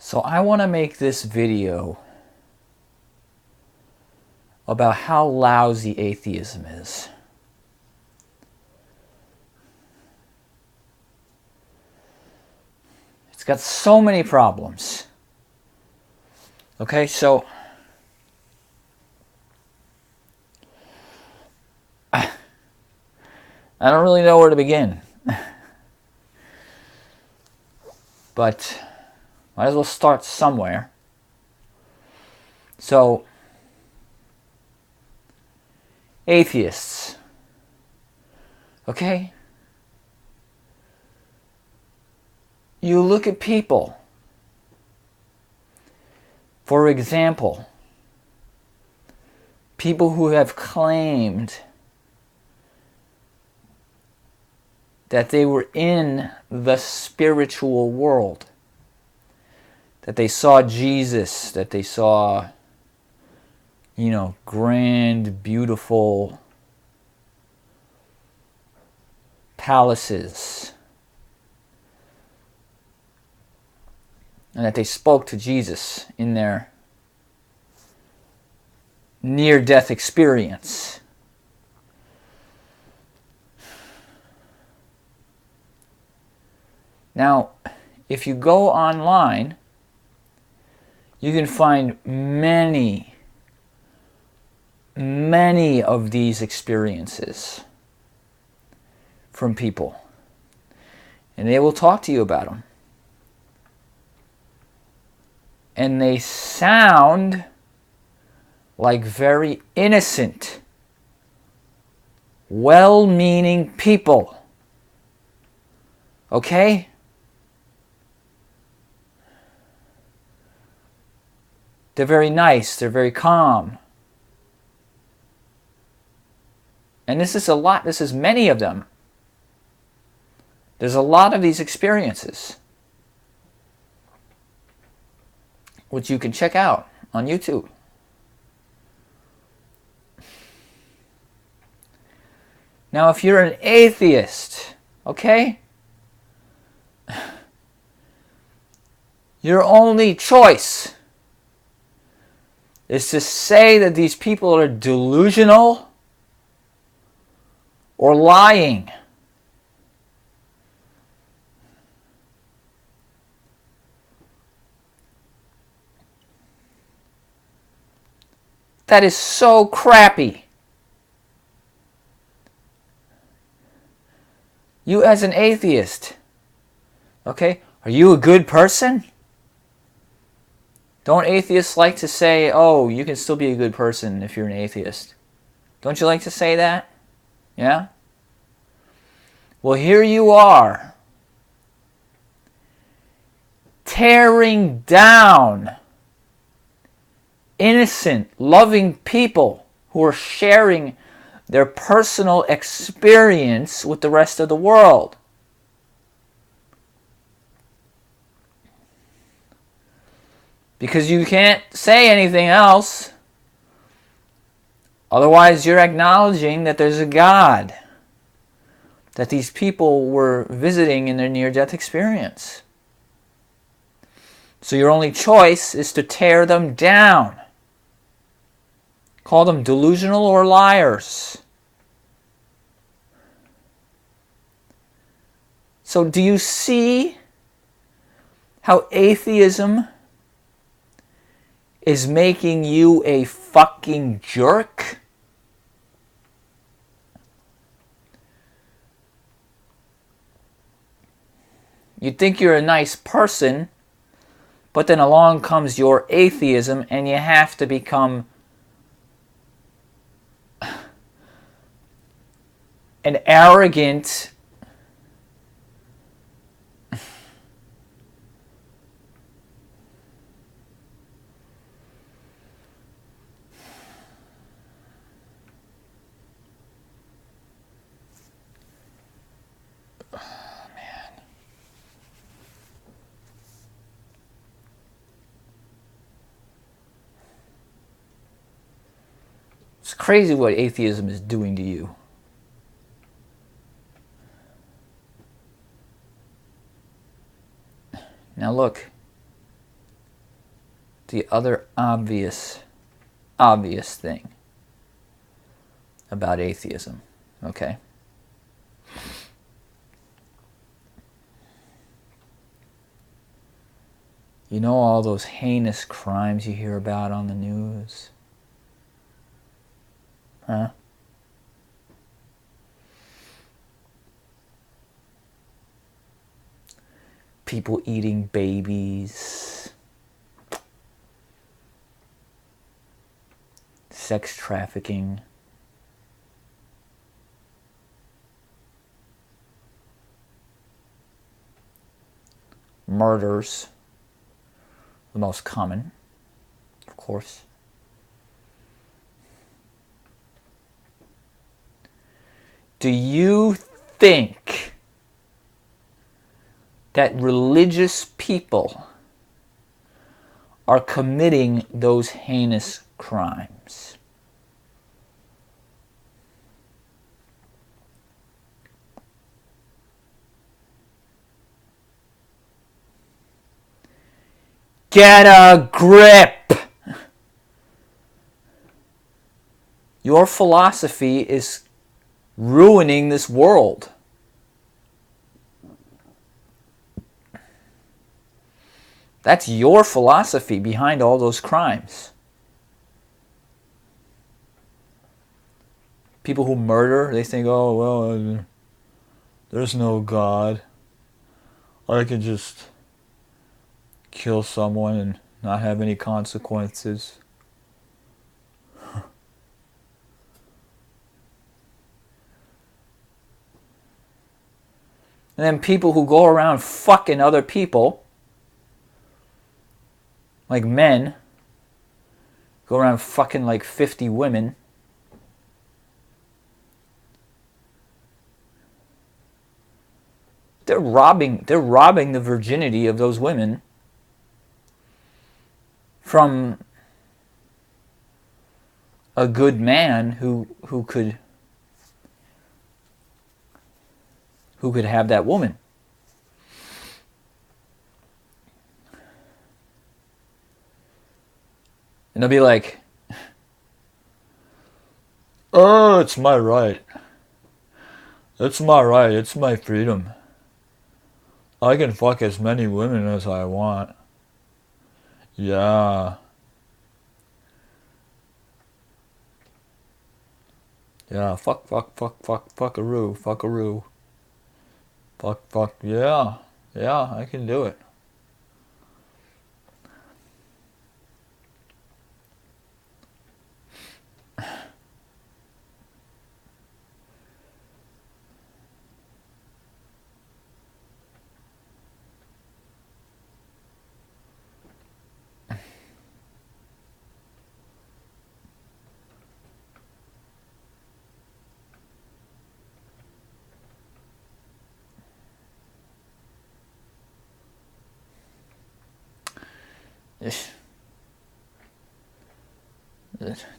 So I want to make this video about how lousy atheism is. It's got so many problems. Okay, so I don't really know where to begin. But might as well start somewhere. So, atheists. Okay? You look at people. For example, people who have claimed that they were in the spiritual world, that they saw Jesus, that they saw, grand, beautiful palaces, and that they spoke to Jesus in their near-death experience. Now, if you go online, you can find many of these experiences from people. And they will talk to you about them. And they sound like very innocent, well-meaning people. Okay? They're very nice. They're very calm. And this is a lot. This is many of them. There's a lot of these experiences, which you can check out on YouTube. Now, if you're an atheist, okay, your only choice is to say that these people are delusional or lying. That is so crappy. You as an atheist, okay, are you a good person? Don't atheists like to say, oh, you can still be a good person if you're an atheist? Don't you like to say that? Yeah? Well, here you are, tearing down innocent, loving people who are sharing their personal experience with the rest of the world. Because you can't say anything else. Otherwise, you're acknowledging that there's a God that these people were visiting in their near-death experience. So your only choice is to tear them down. Call them delusional or liars. So do you see how atheism is making you a fucking jerk? You think you're a nice person, but then along comes your atheism and you have to become an arrogant, it's crazy what atheism is doing to you. Now look, the other obvious thing about atheism, okay? You know all those heinous crimes you hear about on the news? Huh? People eating babies. Sex trafficking. Murders. The most common, of course. Do you think that religious people are committing those heinous crimes? Get a grip! Your philosophy is ruining this world. That's your philosophy behind all those crimes. People who murder, they think, oh, well, there's no God. I can just kill someone and not have any consequences. And then people who go around fucking other people, like men, go around fucking like 50 women. They're robbing the virginity of those women from a good man who could have that woman. And they'll be like, oh, it's my right. It's my right. It's my freedom. I can fuck as many women as I want. Yeah. Yeah, fuckaroo. Fuck, yeah. Yeah, I can do it.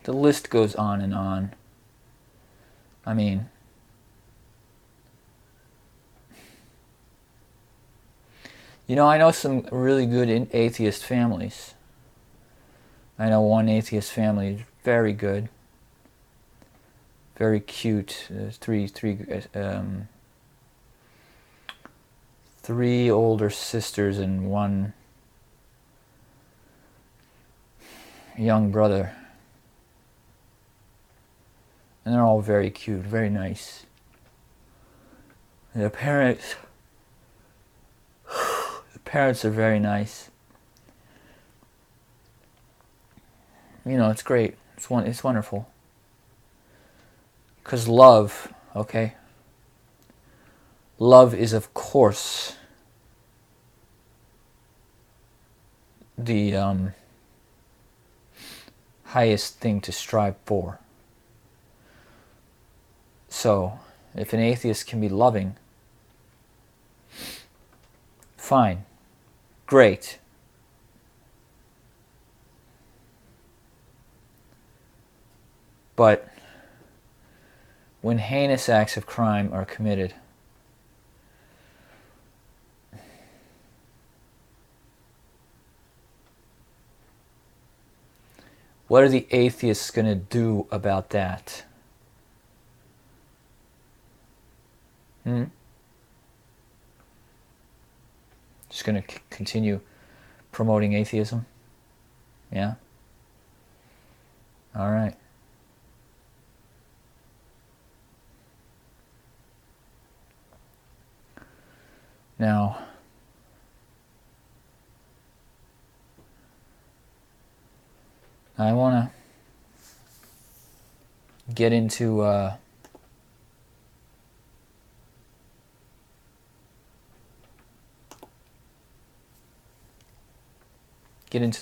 The list goes on and on. I mean, you know, I know some really good atheist families. I know one atheist family, very good, very cute. Three older sisters and one young brother. And they're all very cute, very nice. And the parents are very nice. You know, it's great. It's wonderful. Because love, okay? Love is, of course, the highest thing to strive for. So, if an atheist can be loving, fine, great. But when heinous acts of crime are committed, What are the atheists going to do about that? Just going to continue promoting atheism? Yeah? All right. Now, I want to get into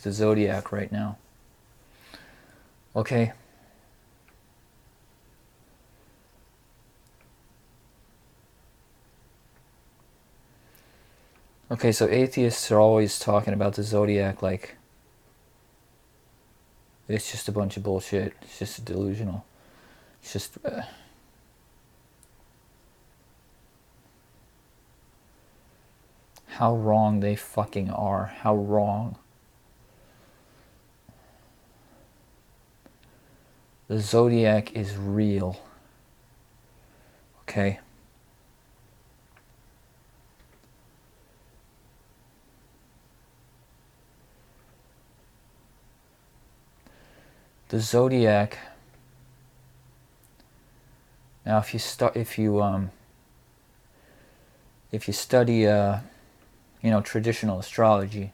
the Zodiac right now. Okay? Okay, so atheists are always talking about the Zodiac like it's just a bunch of bullshit. It's just delusional. It's just... how wrong they fucking are. How wrong. The Zodiac is real. Okay? The Zodiac... Now, if you study traditional astrology,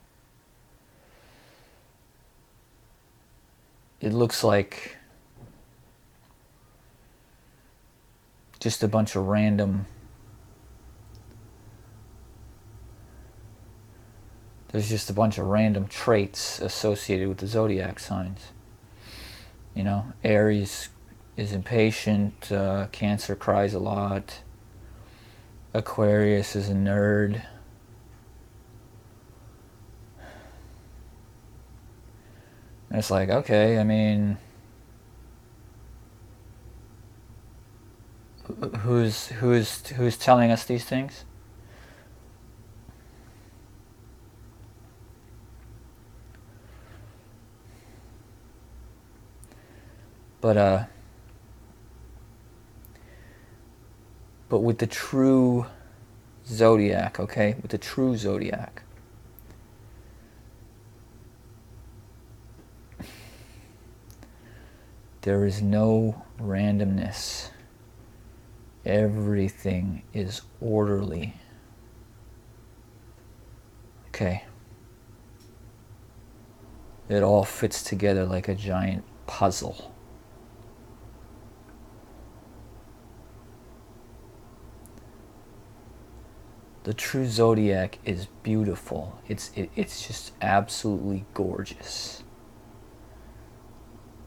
it looks like just a bunch of random... There's just a bunch of random traits associated with the zodiac signs. You know, Aries is impatient, Cancer cries a lot, Aquarius is a nerd, and it's like, okay, I mean, who's telling us these things? But with the true Zodiac, okay? With the true Zodiac, there is no randomness. Everything is orderly. Okay. It all fits together like a giant puzzle. The true Zodiac is beautiful. It's just absolutely gorgeous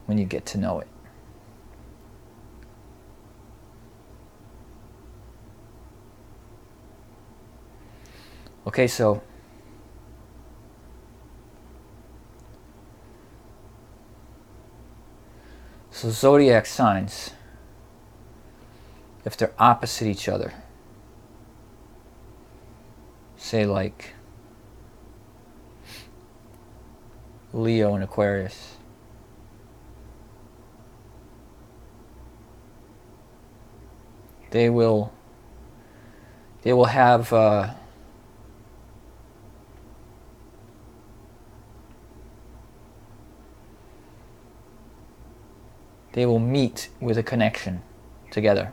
when you get to know it. Okay, so zodiac signs, if they're opposite each other, say like Leo and Aquarius, they will have they will meet with a connection together.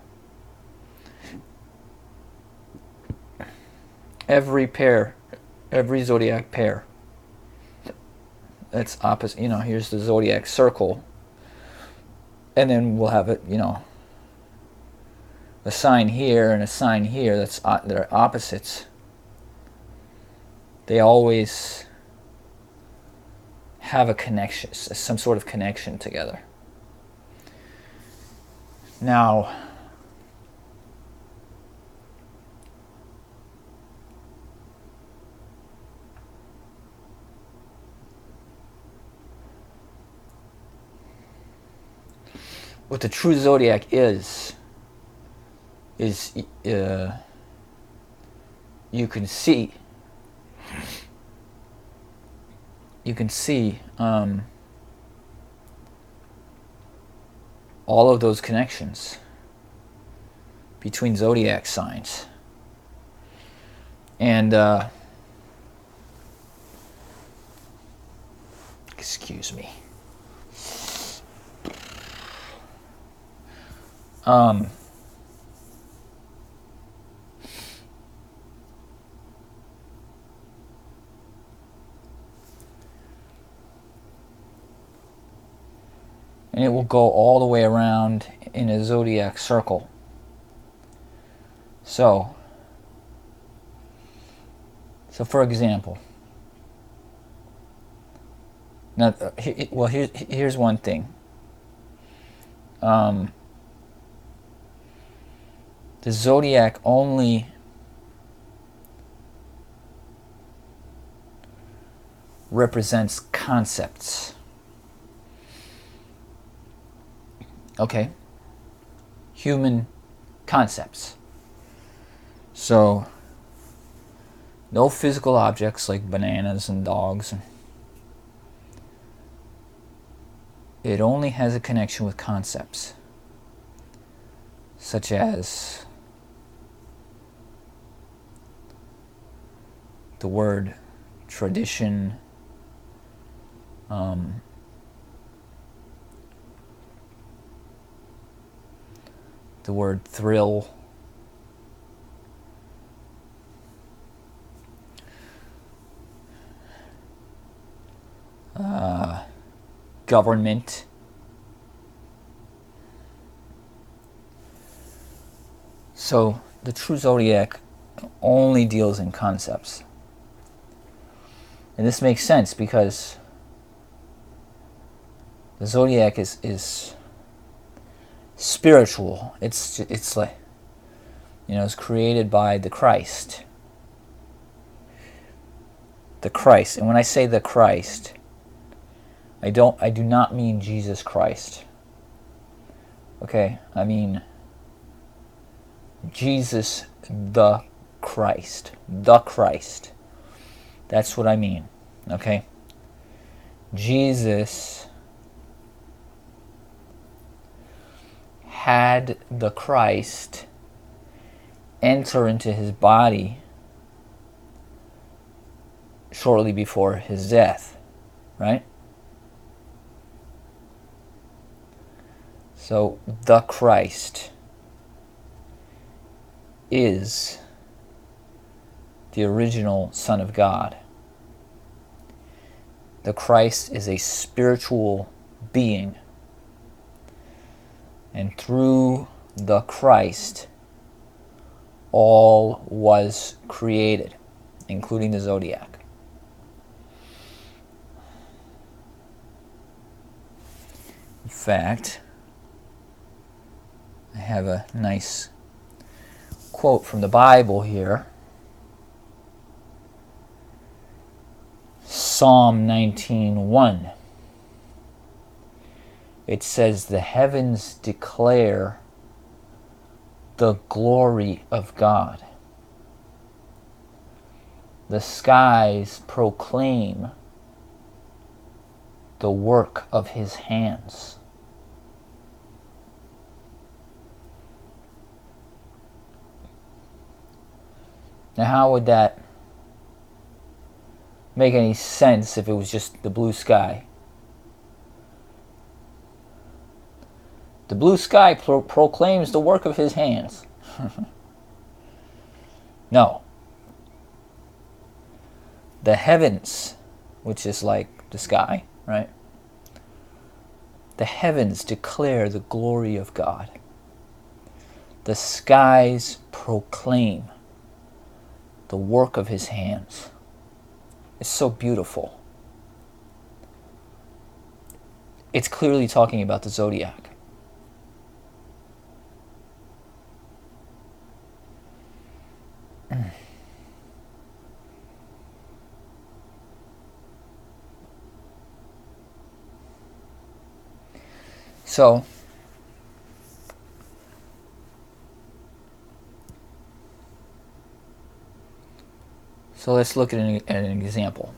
Every zodiac pair that's opposite, here's the zodiac circle, and then we'll have it, a sign here and a sign here they're opposites. They always have a connection, some sort of connection together. Now, what the true Zodiac is you can see all of those connections between zodiac signs. And excuse me. And it will go all the way around in a zodiac circle. So for example, now, here's one thing. The zodiac only represents concepts. Okay? Human concepts. So, no physical objects like bananas and dogs. It only has a connection with concepts, such as the word tradition, the word thrill, government, so the True Zodiac only deals in concepts. And this makes sense because the zodiac is spiritual. It's like, it's created by the Christ. The Christ. And when I say the Christ, I do not mean Jesus Christ. Okay? I mean Jesus the Christ. The Christ. That's what I mean. Okay? Jesus had the Christ enter into his body shortly before his death, right? So the Christ is the original Son of God. The Christ is a spiritual being. And through the Christ, all was created, including the zodiac. In fact, I have a nice quote from the Bible here. Psalm 19:1. It says, "The heavens declare the glory of God. The skies proclaim the work of his hands." Now, how would that make any sense if it was just the blue sky? The blue sky proclaims the work of his hands. No. The heavens, which is like the sky, right? The heavens declare the glory of God. The skies proclaim the work of his hands. It's so beautiful. It's clearly talking about the zodiac. So, let's look at an example.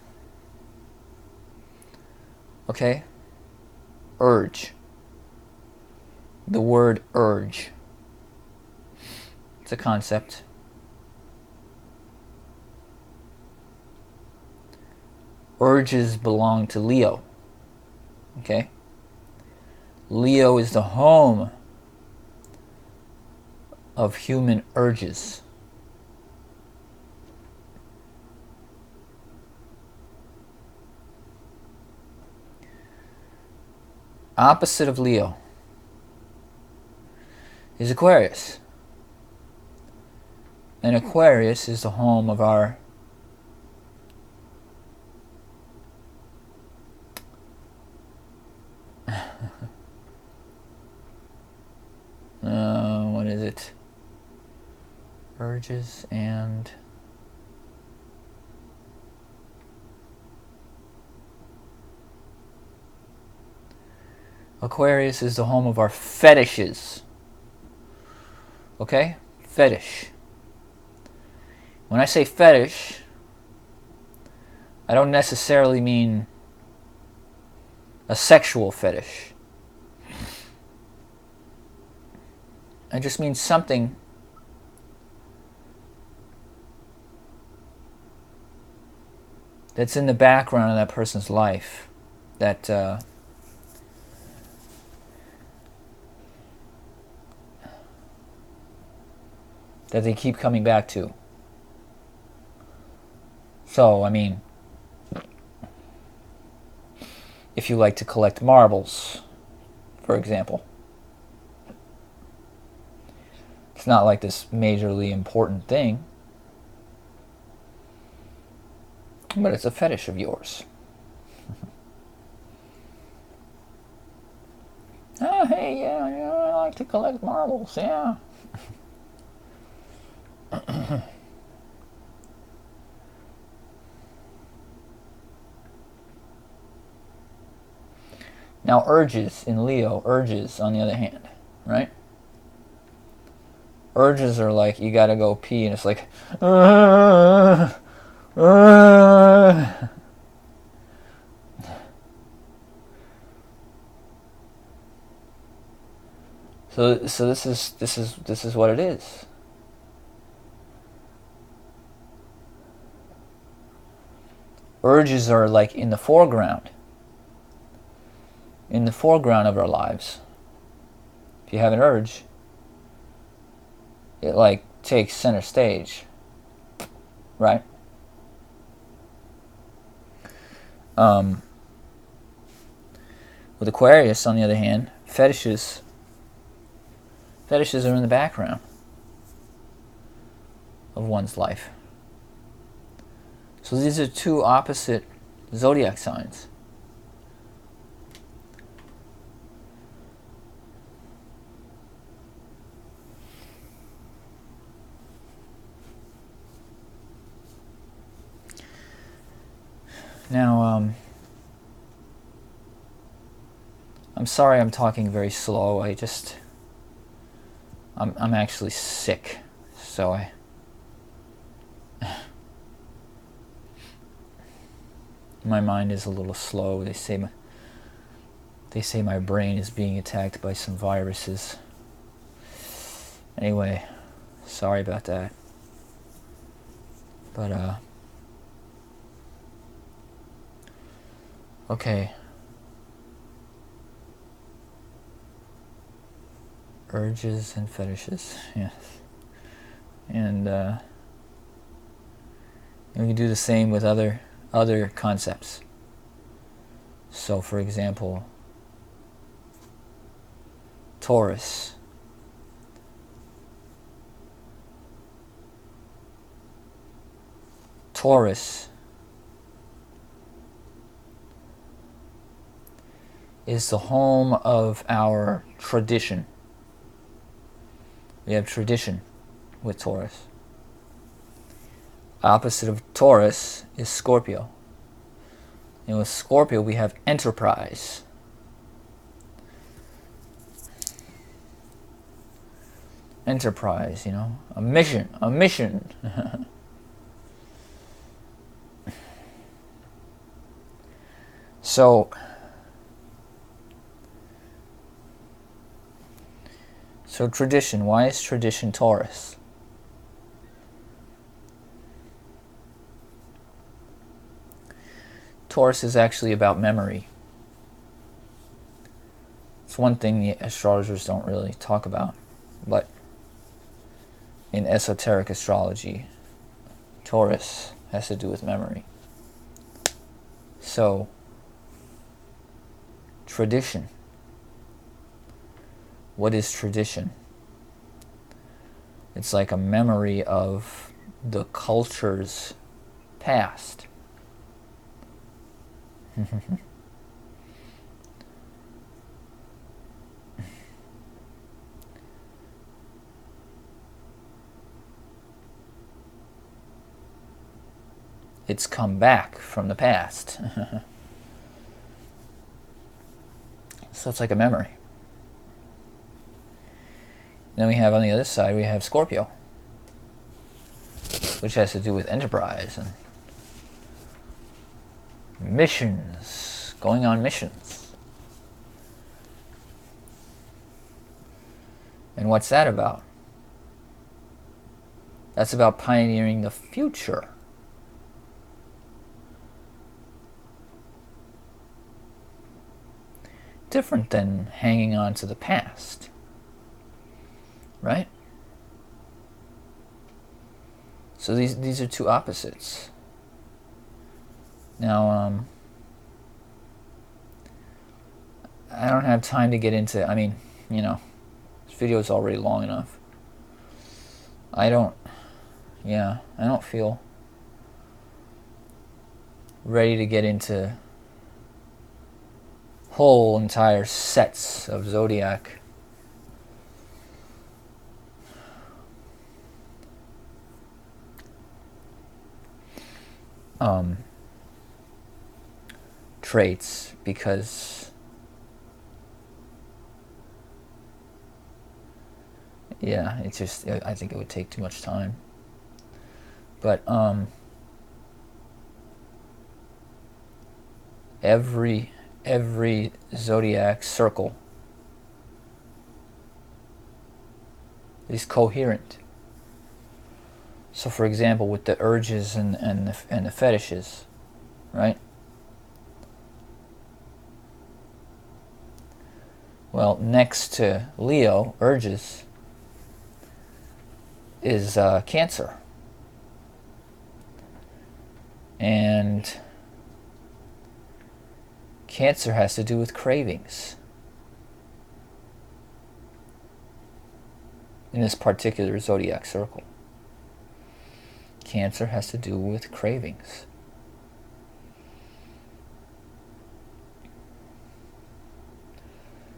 Okay? Urge. the word urge. It's a concept. Urges belong to Leo. Okay? Leo is the home of human urges. Opposite of Leo is Aquarius. And Aquarius is the home of our what is it? Urges and Aquarius is the home of our fetishes. Okay? Fetish. When I say fetish, I don't necessarily mean a sexual fetish. I just mean something that's in the background of that person's life that that they keep coming back to. So, I mean, if you like to collect marbles, for example, it's not like this majorly important thing, but it's a fetish of yours. Oh, hey, yeah, I like to collect marbles, yeah. Now, urges in Leo, urges on the other hand, right? Urges are like, you gotta go pee, and it's like, So this is what it is. Urges are like in the foreground of our lives. If you have an urge, it like takes center stage, right? With Aquarius, on the other hand, fetishes are in the background of one's life. So these are two opposite zodiac signs. Now, I'm sorry I'm talking very slow. I'm actually sick, so my mind is a little slow. They say my brain is being attacked by some viruses. Anyway, sorry about that. But okay. Urges and fetishes, yes. And we can do the same with other concepts. So, for example, Taurus. Taurus is the home of our tradition. We have tradition with Taurus. Opposite of Taurus is Scorpio. And with Scorpio we have enterprise. Enterprise, a mission. So So tradition, why is tradition Taurus? Taurus is actually about memory. It's one thing the astrologers don't really talk about, but in esoteric astrology, Taurus has to do with memory. So, tradition. What is tradition? It's like a memory of the culture's past. It's come back from the past. So it's like a memory. Then we have on the other side, we have Scorpio, which has to do with enterprise and missions, going on missions. And what's that about? That's about pioneering the future. Different than hanging on to the past. Right? So these are two opposites. Now, I don't have time to get into, I mean, you know, this video is already long enough. I don't feel ready to get into whole entire sets of zodiac. Traits, because it's just, I think it would take too much time. But every zodiac circle is coherent. So for example, with the urges and the fetishes, right? Well, next to Leo, urges, is Cancer. And Cancer has to do with cravings. In this particular zodiac circle, Cancer has to do with cravings.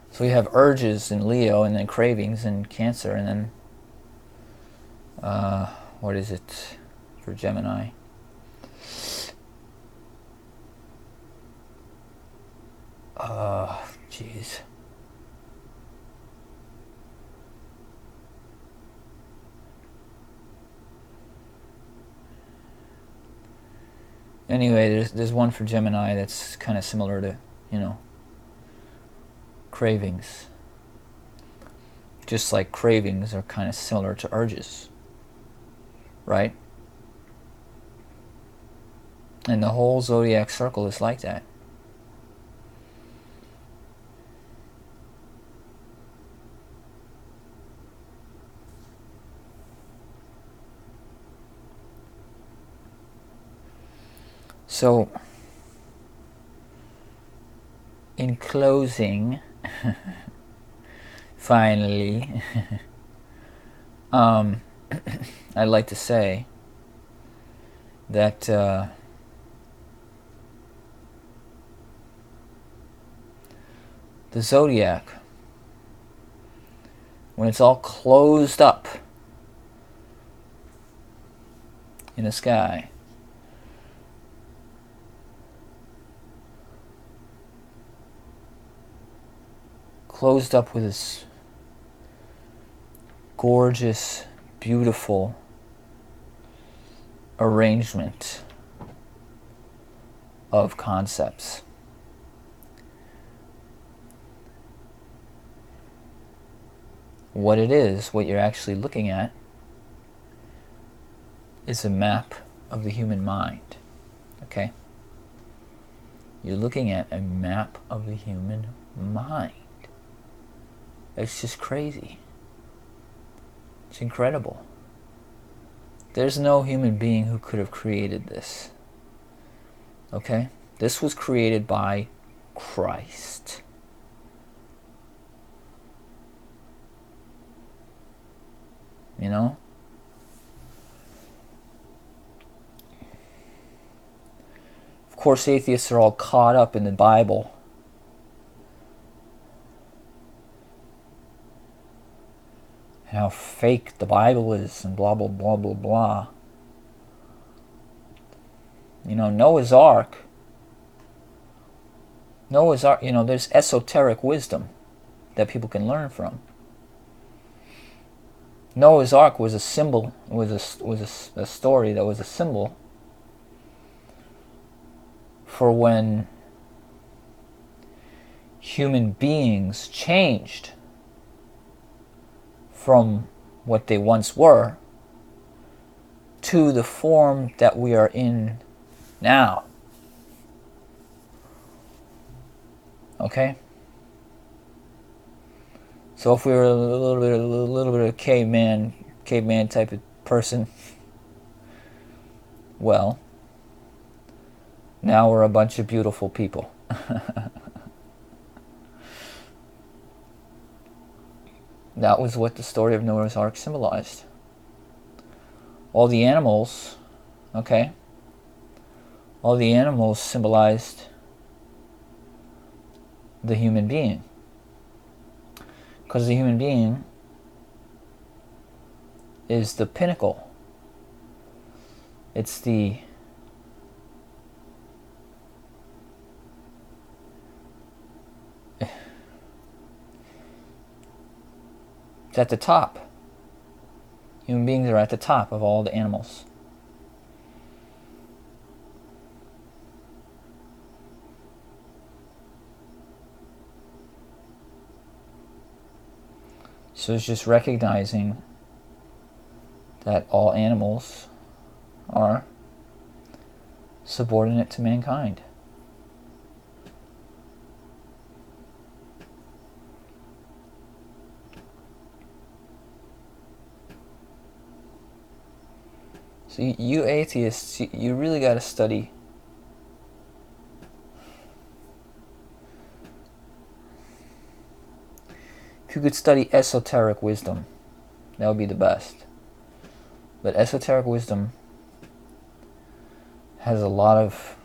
So we have urges in Leo, and then cravings in Cancer, and then what is it for Gemini? Jeez. Anyway, there's one for Gemini that's kind of similar to, you know, cravings. Just like cravings are kind of similar to urges, right? And the whole zodiac circle is like that. So, in closing, finally, I'd like to say that the zodiac, when it's all closed up in the sky, closed up with this gorgeous, beautiful arrangement of concepts. what it is, what you're actually looking at, is a map of the human mind. Okay? You're looking at a map of the human mind. It's just crazy. It's incredible. There's no human being who could have created this. Okay? This was created by Christ. You know? Of course, atheists are all caught up in the Bible. And how fake the Bible is and blah, blah, blah, blah, blah. You know, Noah's Ark, you know, there's esoteric wisdom that people can learn from. Noah's Ark was a symbol, was a story that was a symbol for when human beings changed from what they once were to the form that we are in now. Okay? So if we were a little bit of caveman type of person, well, now we're a bunch of beautiful people. That was what the story of Noah's Ark symbolized. All the animals, okay? All the animals symbolized the human being. Because the human being is the pinnacle. It's the it's at the top. Human beings are at the top of all the animals. So it's just recognizing that all animals are subordinate to mankind. So you atheists, you really got to study. If you could study esoteric wisdom, that would be the best. But esoteric wisdom has a lot of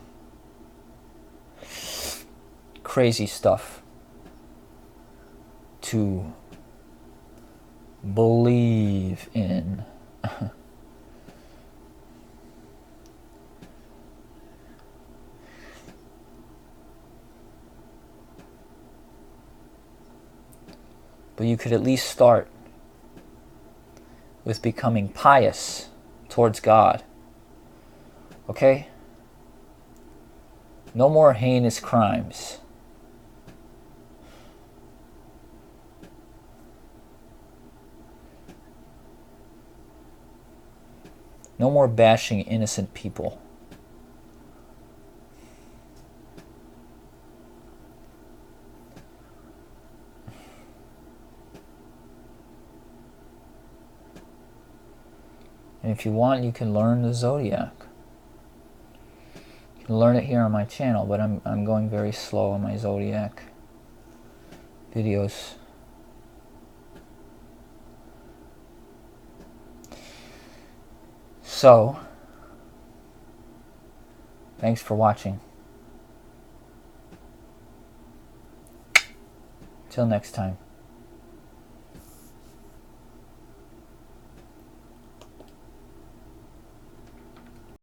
crazy stuff to believe in. But you could at least start with becoming pious towards God. Okay? No more heinous crimes. No more bashing innocent people. And if you want, you can learn the Zodiac. You can learn it here on my channel, but I'm going very slow on my Zodiac videos. So, thanks for watching. Till next time.